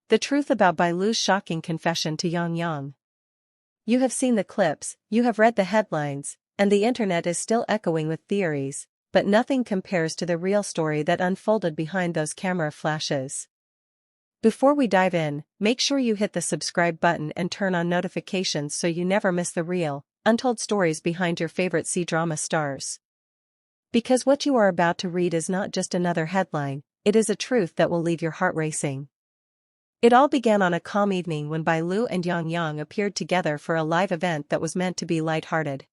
the truth about Bai Lu's shocking confession to Yang Yang. You have seen the clips, you have read the headlines, and the internet is still echoing with theories, but nothing compares to the real story that unfolded behind those camera flashes. Before we dive in, make sure you hit the subscribe button and turn on notifications so you never miss the real, untold stories behind your favorite Kdrama stars. Because what you are about to read is not just another headline, it is a truth that will leave your heart racing. It all began on a calm evening when Bai Lu and Yang Yang appeared together for a live event that was meant to be lighthearted.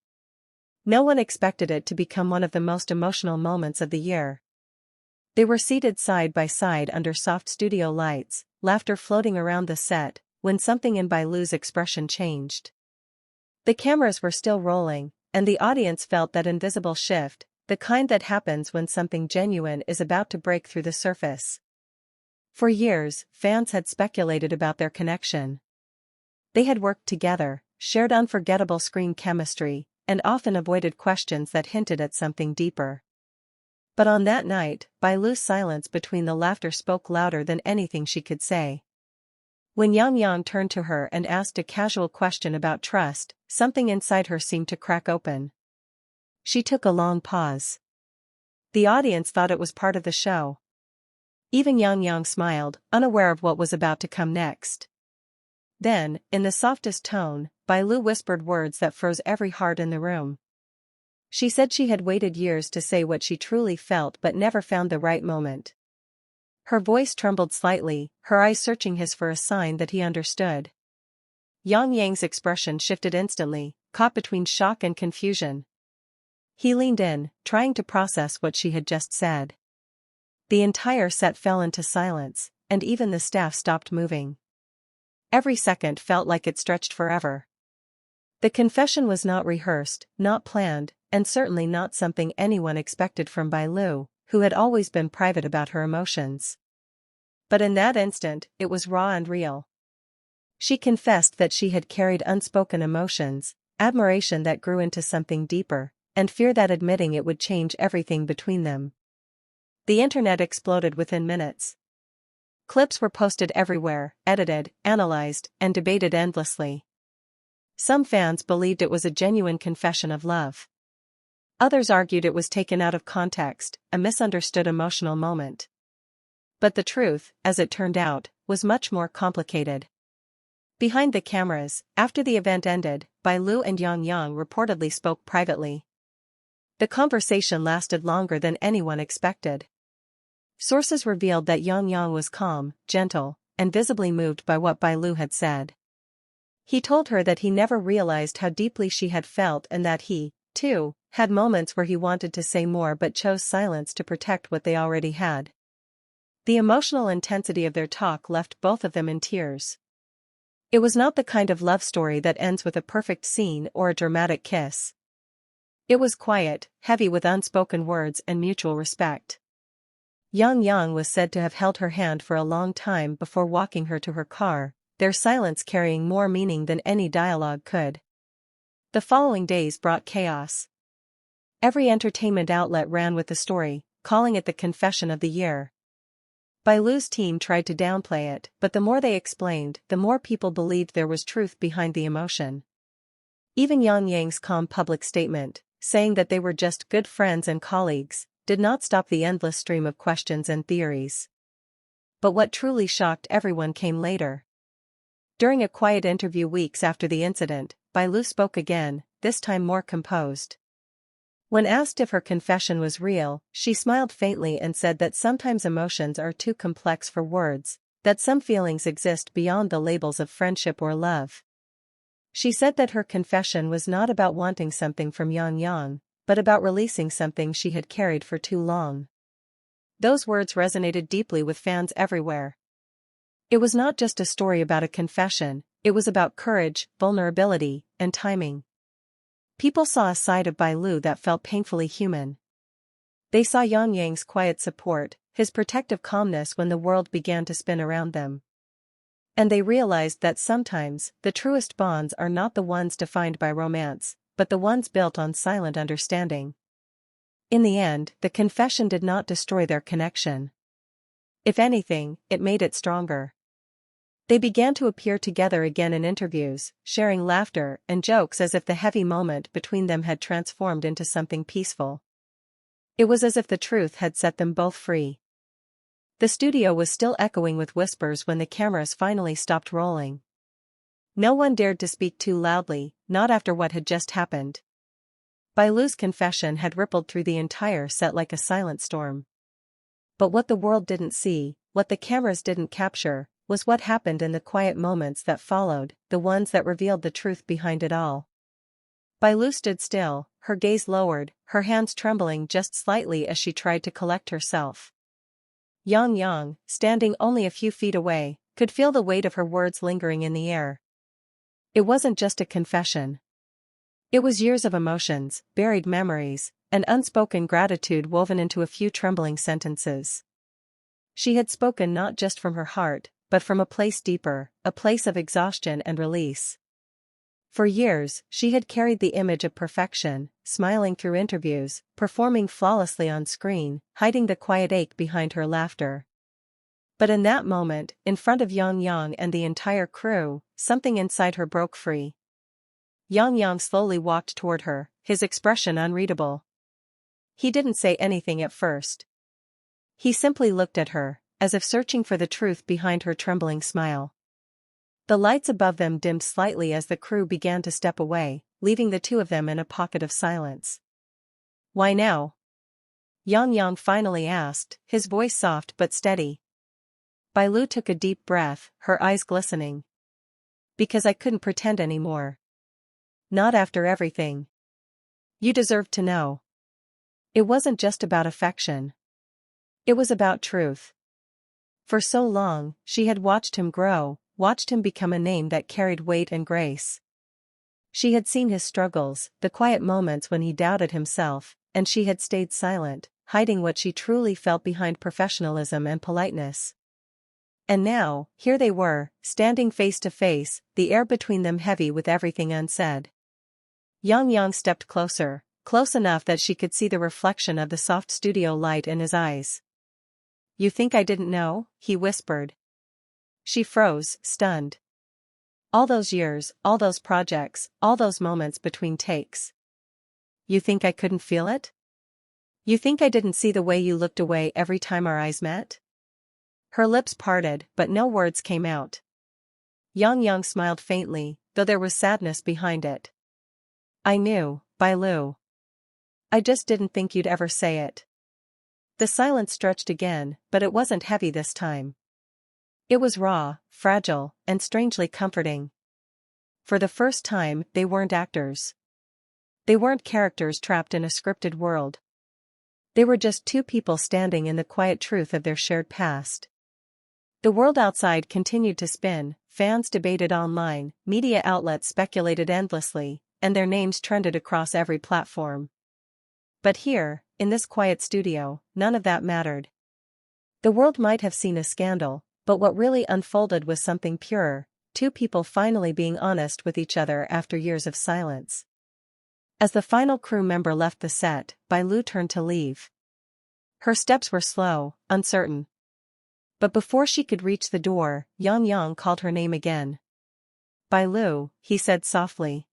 No one expected it to become one of the most emotional moments of the year. They were seated side by side under soft studio lights, laughter floating around the set, when something in Bai Lu's expression changed. The cameras were still rolling, and the audience felt that invisible shift, the kind that happens when something genuine is about to break through the surface. For years, fans had speculated about their connection. They had worked together, shared unforgettable screen chemistry, and often avoided questions that hinted at something deeper. But on that night, Bai Lu's silence between the laughter spoke louder than anything she could say. When Yang Yang turned to her and asked a casual question about trust, something inside her seemed to crack open. She took a long pause. The audience thought it was part of the show. Even Yang Yang smiled, unaware of what was about to come next. Then, in the softest tone, Bai Lu whispered words that froze every heart in the room. She said she had waited years to say what she truly felt but never found the right moment. Her voice trembled slightly, her eyes searching his for a sign that he understood. Yang Yang's expression shifted instantly, caught between shock and confusion. He leaned in, trying to process what she had just said. The entire set fell into silence, and even the staff stopped moving. Every second felt like it stretched forever. The confession was not rehearsed, not planned, and certainly not something anyone expected from Bai Lu, who had always been private about her emotions. But in that instant, it was raw and real. She confessed that she had carried unspoken emotions, admiration that grew into something deeper, and fear that admitting it would change everything between them. The internet exploded within minutes. Clips were posted everywhere, edited, analyzed, and debated endlessly. Some fans believed it was a genuine confession of love. Others argued it was taken out of context, a misunderstood emotional moment. But the truth, as it turned out, was much more complicated. Behind the cameras, after the event ended, Bai Lu and Yang Yang reportedly spoke privately. The conversation lasted longer than anyone expected. Sources revealed that Yang Yang was calm, gentle, and visibly moved by what Bai Lu had said. He told her that he never realized how deeply she had felt and that he, too, had moments where he wanted to say more but chose silence to protect what they already had. The emotional intensity of their talk left both of them in tears. It was not the kind of love story that ends with a perfect scene or a dramatic kiss. It was quiet, heavy with unspoken words and mutual respect. Yang Yang was said to have held her hand for a long time before walking her to her car, their silence carrying more meaning than any dialogue could. The following days brought chaos. Every entertainment outlet ran with the story, calling it the confession of the year. Bai Lu's team tried to downplay it, but the more they explained, the more people believed there was truth behind the emotion. Even Yang Yang's calm public statement, saying that they were just good friends and colleagues, did not stop the endless stream of questions and theories. But what truly shocked everyone came later. During a quiet interview weeks after the incident, Bai Lu spoke again, this time more composed. When asked if her confession was real, she smiled faintly and said that sometimes emotions are too complex for words, that some feelings exist beyond the labels of friendship or love. She said that her confession was not about wanting something from Yang Yang, but about releasing something she had carried for too long. Those words resonated deeply with fans everywhere. It was not just a story about a confession, it was about courage, vulnerability, and timing. People saw a side of Bai Lu that felt painfully human. They saw Yang Yang's quiet support, his protective calmness when the world began to spin around them. And they realized that sometimes, the truest bonds are not the ones defined by romance, but the ones built on silent understanding. In the end, the confession did not destroy their connection. If anything, it made it stronger. They began to appear together again in interviews, sharing laughter and jokes as if the heavy moment between them had transformed into something peaceful. It was as if the truth had set them both free. The studio was still echoing with whispers when the cameras finally stopped rolling. No one dared to speak too loudly, not after what had just happened. Bai Lu's confession had rippled through the entire set like a silent storm. But what the world didn't see, what the cameras didn't capture, was what happened in the quiet moments that followed, the ones that revealed the truth behind it all. Bai Lu stood still, her gaze lowered, her hands trembling just slightly as she tried to collect herself. Yang, standing only a few feet away, could feel the weight of her words lingering in the air. It wasn't just a confession. It was years of emotions, buried memories, and unspoken gratitude woven into a few trembling sentences. She had spoken not just from her heart, but from a place deeper, a place of exhaustion and release. For years, she had carried the image of perfection, smiling through interviews, performing flawlessly on screen, hiding the quiet ache behind her laughter. But in that moment, in front of Yang and the entire crew, something inside her broke free. Yang slowly walked toward her, his expression unreadable. He didn't say anything at first. He simply looked at her, as if searching for the truth behind her trembling smile. The lights above them dimmed slightly as the crew began to step away, leaving the two of them in a pocket of silence. "Why now?" Yang finally asked, his voice soft but steady. Bai Lu took a deep breath, her eyes glistening. "Because I couldn't pretend anymore. Not after everything. You deserved to know." It wasn't just about affection. It was about truth. For so long, she had watched him grow, watched him become a name that carried weight and grace. She had seen his struggles, the quiet moments when he doubted himself, and she had stayed silent, hiding what she truly felt behind professionalism and politeness. And now, here they were, standing face to face, the air between them heavy with everything unsaid. Yang stepped closer, close enough that she could see the reflection of the soft studio light in his eyes. "You think I didn't know?" he whispered. She froze, stunned. All those years, all those projects, all those moments between takes. "You think I couldn't feel it? You think I didn't see the way you looked away every time our eyes met?" Her lips parted, but no words came out. Yang smiled faintly, though there was sadness behind it. "I knew, Bai Lu. I just didn't think you'd ever say it." The silence stretched again, but it wasn't heavy this time. It was raw, fragile, and strangely comforting. For the first time, they weren't actors. They weren't characters trapped in a scripted world. They were just two people standing in the quiet truth of their shared past. The world outside continued to spin, fans debated online, media outlets speculated endlessly, and their names trended across every platform. But here, in this quiet studio, none of that mattered. The world might have seen a scandal, but what really unfolded was something purer, two people finally being honest with each other after years of silence. As the final crew member left the set, Bai Lu turned to leave. Her steps were slow, uncertain. But before she could reach the door, Yang called her name again. "Bai Lu," he said softly.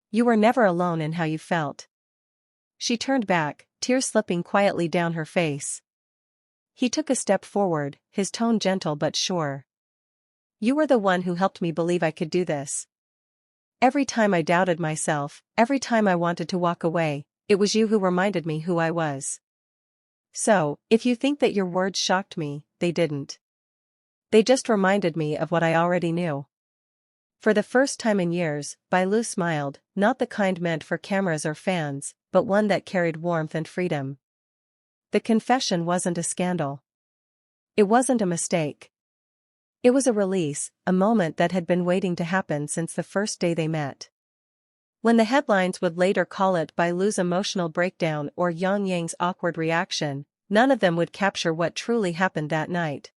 "You were never alone in how you felt." She turned back, tears slipping quietly down her face. He took a step forward, his tone gentle but sure. "You were the one who helped me believe I could do this. Every time I doubted myself, every time I wanted to walk away, it was you who reminded me who I was. So, if you think that your words shocked me, they didn't. They just reminded me of what I already knew." For the first time in years, Bai Lu smiled, not the kind meant for cameras or fans, but one that carried warmth and freedom. The confession wasn't a scandal. It wasn't a mistake. It was a release, a moment that had been waiting to happen since the first day they met. When the headlines would later call it Bai Lu's emotional breakdown or Yang's awkward reaction, none of them would capture what truly happened that night.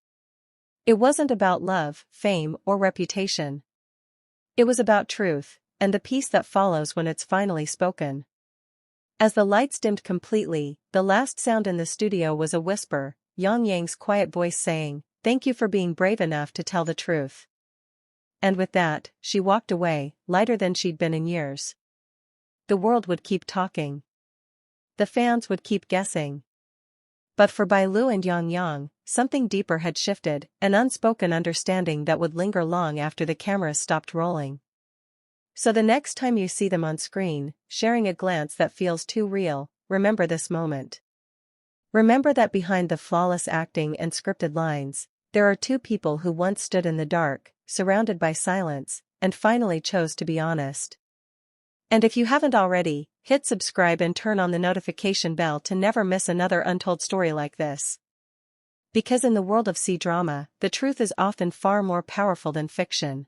It wasn't about love, fame, or reputation. It was about truth, and the peace that follows when it's finally spoken. As the lights dimmed completely, the last sound in the studio was a whisper, Yang's quiet voice saying, "Thank you for being brave enough to tell the truth." and with that, she walked away, lighter than she'd been in years. The world would keep talking. The fans would keep guessing. But for Bai Lu and Yang Yang, something deeper had shifted, an unspoken understanding that would linger long after the cameras stopped rolling. So the next time you see them on screen, sharing a glance that feels too real, remember this moment. Remember that behind the flawless acting and scripted lines, there are two people who once stood in the dark, surrounded by silence, and finally chose to be honest. And if you haven't already, hit subscribe and turn on the notification bell to never miss another untold story like this. Because in the world of Kdrama, the truth is often far more powerful than fiction.